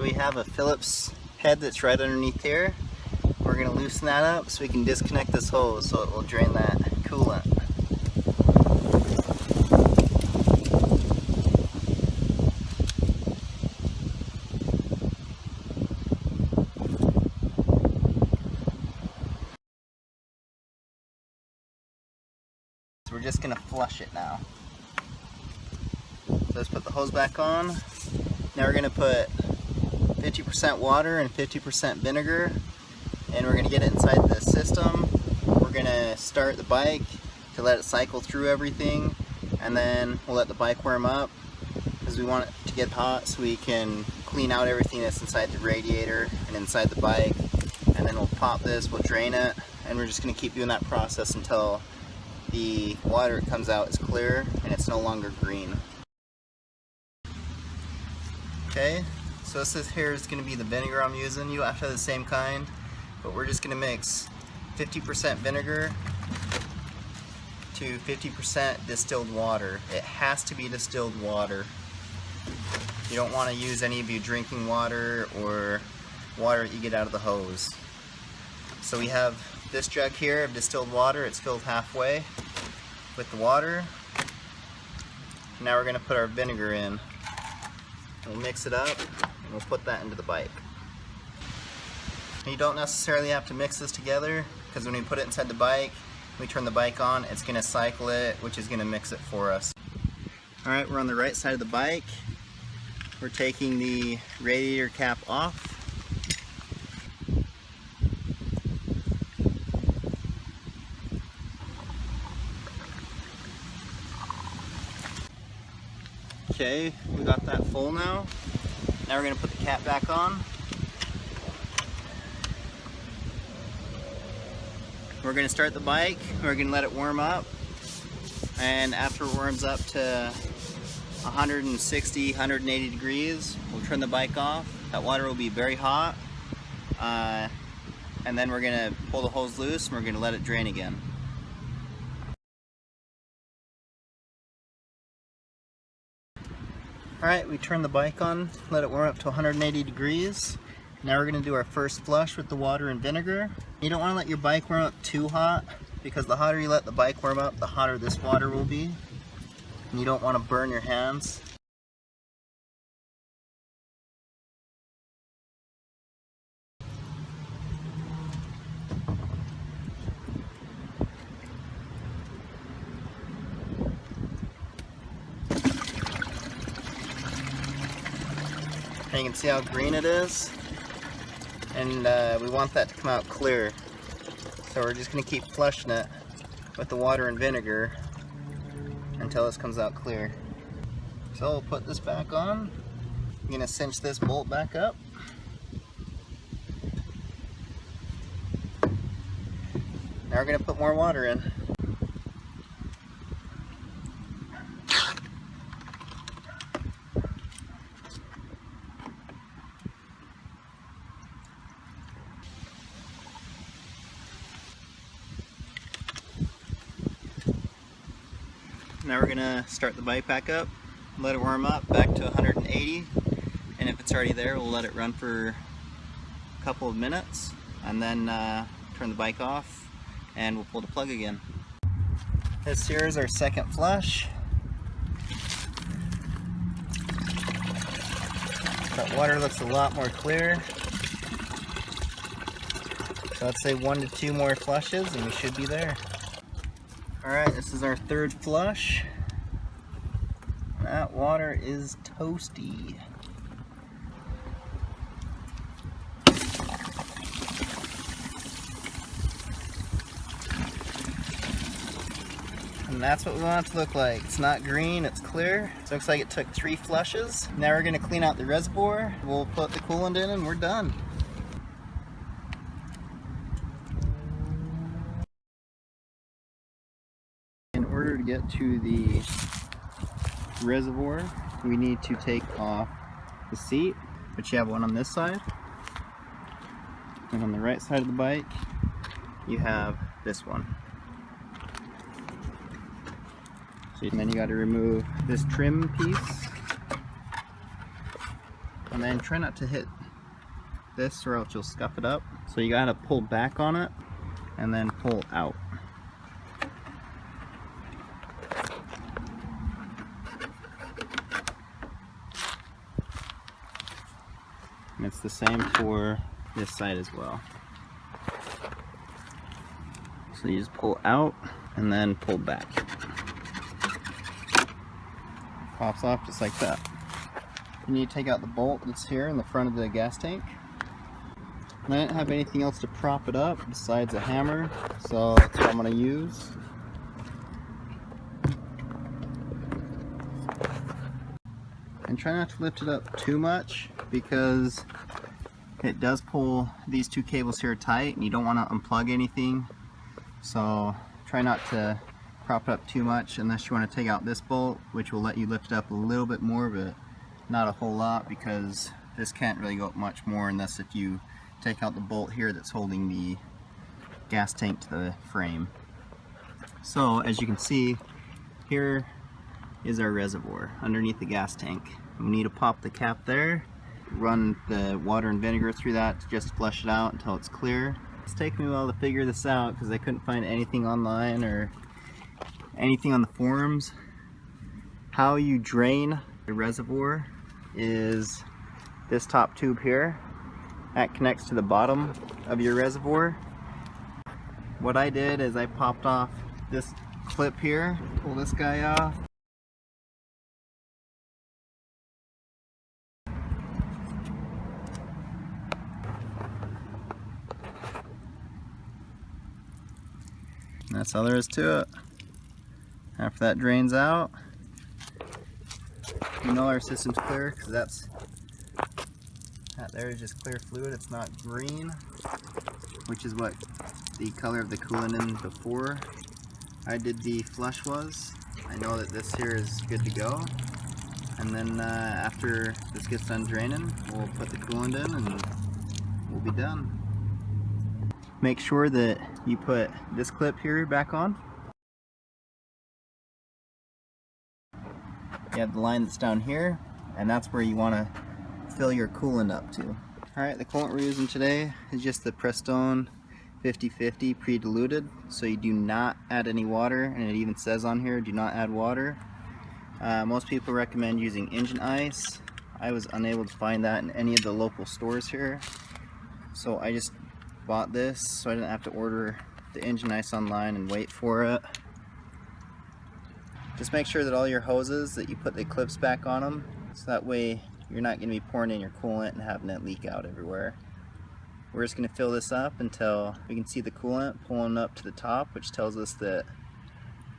So we have a Phillips head that's right underneath here. We're going to loosen that up so we can disconnect this hose so it will drain that coolant. So we're just going to flush it now. So let's put the hose back on. Now we're going to put 50% water and 50% vinegar, and we're going to get it inside the system. We're going to start the bike to let it cycle through everything, and then we'll let the bike warm up because we want it to get hot so we can clean out everything that's inside the radiator and inside the bike. And then we'll pop this, we'll drain it, and we're just going to keep doing that process until the water that comes out is clear and it's no longer green. Okay, so this here is going to be the vinegar I'm using. You don't have to have the same kind, but we're just going to mix 50% vinegar to 50% distilled water. It has to be distilled water. You don't want to use any of your drinking water or water that you get out of the hose. So we have this jug here of distilled water. It's filled halfway with the water. Now we're going to put our vinegar in. We'll mix it up and we'll put that into the bike. And you don't necessarily have to mix this together because when we put it inside the bike, we turn the bike on, it's going to cycle it, which is going to mix it for us. Alright, we're on the right side of the bike. We're taking the radiator cap off. Okay, we got that full now. Now we're going to put the cap back on. We're going to start the bike. We're going to let it warm up. And after it warms up to 160, 180 degrees, we'll turn the bike off. That water will be very hot. And then we're going to pull the hose loose and we're going to let it drain again. Alright, we turn the bike on, let it warm up to 180 degrees. Now we're going to do our first flush with the water and vinegar. You don't want to let your bike warm up too hot because the hotter you let the bike warm up, the hotter this water will be. And you don't want to burn your hands. And you can see how green it is, and we want that to come out clear. So we're just going to keep flushing it with the water and vinegar until this comes out clear. So we'll put this back on. I'm going to cinch this bolt back up. Now we're going to put more water in. Now we're going to start the bike back up, let it warm up back to 180, and if it's already there, we'll let it run for a couple of minutes, and then turn the bike off, and we'll pull the plug again. This here is our second flush. That water looks a lot more clear. So I'd say 1 to 2 more flushes and we should be there. Alright, this is our third flush. That water is toasty. And that's what we want it to look like. It's not green, it's clear. So it looks like it took 3 flushes. Now we're going to clean out the reservoir. We'll put the coolant in and we're done. In order to get to the reservoir, we need to take off the seat, but you have one on this side. And on the right side of the bike, you have this one. And then you got to remove this trim piece. And then try not to hit this or else you'll scuff it up. So you gotta pull back on it and then pull out. And it's the same for this side as well. So you just pull out and then pull back. Pops off just like that. You need to take out the bolt that's here in the front of the gas tank. And I didn't have anything else to prop it up besides a hammer, so that's what I'm going to use. And try not to lift it up too much because it does pull these two cables here tight and you don't want to unplug anything. So try not to prop it up too much unless you want to take out this bolt, which will let you lift it up a little bit more, but not a whole lot, because this can't really go up much more unless if you take out the bolt here that's holding the gas tank to the frame. So as you can see, here is our reservoir underneath the gas tank. We need to pop the cap there, run the water and vinegar through that to just flush it out until it's clear. It's taken me a while to figure this out because I couldn't find anything online or anything on the forums. How you drain the reservoir is this top tube here. That connects to the bottom of your reservoir. What I did is I popped off this clip here, pull this guy off. And that's all there is to it. After that drains out, you know our system's clear because that there is just clear fluid. It's not green, which is what the color of the coolant in before I did the flush was. I know that this here is good to go. And then after this gets done draining, we'll put the coolant in and we'll be done. Make sure that you put this clip here back on. You have the line that's down here, and that's where you want to fill your coolant up to. Alright, the coolant we're using today is just the Prestone 50/50 pre-diluted, so you do not add any water, and it even says on here, do not add water. Most people recommend using engine ice. I was unable to find that in any of the local stores here, so I just bought this so I didn't have to order the engine ice online and wait for it. Just make sure that all your hoses, that you put the clips back on them, so that way you're not going to be pouring in your coolant and having it leak out everywhere. We're just going to fill this up until we can see the coolant pulling up to the top, which tells us that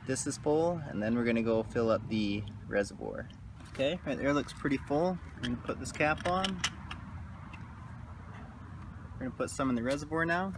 this is full, and then we're going to go fill up the reservoir. Okay, right there looks pretty full. We're going to put this cap on. We're going to put some in the reservoir now.